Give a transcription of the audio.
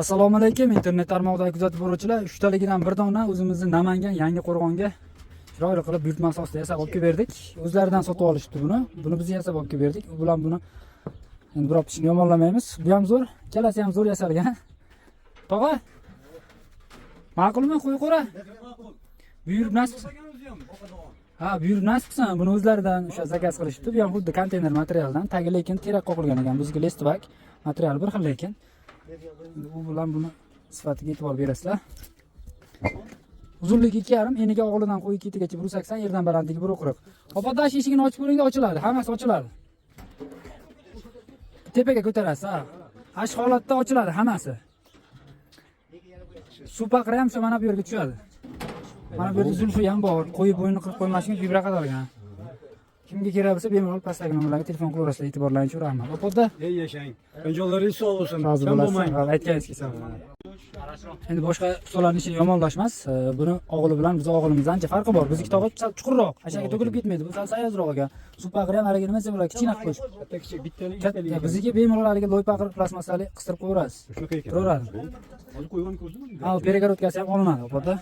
Assalomu alaykum internet tarmog'idagi kuzatib boruvchilar. 3 taligidan bir dona o'zimizni Namangan Yangiqo'rg'onga chiroyli qilib buyurtma asosida yasab olib kelib berdik. O'zlaridan sotib olishdi buni. Buni biz yasab olib kelib berdik. U bilan buni endi biroq ishni yomonlamaymiz. Bu ham zo'r, ikkalasi ham zo'r yasalgan. Tog'a. Ma'qulmi? Qo'y qo'ra. Buyurib nasib. Ha, buyurib nasib qilsin. Buni o'zlaridan o'sha zakaz qilishdi. Bu ham xuddi konteyner materialdan, tagi lekin terak qoqilgan ekan. Bizga lestbak material bir xil lekin. U bilan buni sifatiga e'tibor berasizlar. Uzunligi 2,5, eniga og'lidan qo'y ketigacha 180, yerdan balandligi 1,40. Qo'padash eshigini ochib ko'ringda ochiladi, hammasi ochiladi. Tepaga ko'tarasiz, ha. Ash holatda ochiladi hammasi. Supaqra ham shu mana bu yerga tushadi. Mana bu yerda zulfi ham bor. Qo'yib bo'yni qilib qo'ymaslik uchun vibra qadalgan. Kimga kerak bo'lsa bemalol pastdagi nomerlarga telefon qilaverasizlar, e'tiborlaringizni so'rayman. Opoda. Ey yashang. Yo'llaringiz sog' bo'lsin. Rozi bo'lasiz. Aytganingiz kelsa. Endi boshqa ustolarning ishi yomonlashmas. Buni o'g'li bilan biz o'g'limizdan ancha farqi bor. Bizniki tog'i sal chuqurroq, hashaga to'kilib ketmaydi. Bu sal sayozroq ekan. Supaqira ham haraga nima desa bo'ladi, kichkina qilib qo'yish. Katta kichik bittalik, Katta bizniki bemalol haraga loypa qilib plastmasali qistirib qo'yaverasiz. shunaqa ekan. Turaveradi. Hozir qo'ygan ko'rdingmi? Ha, perегородкasi ham olinadi, opoda.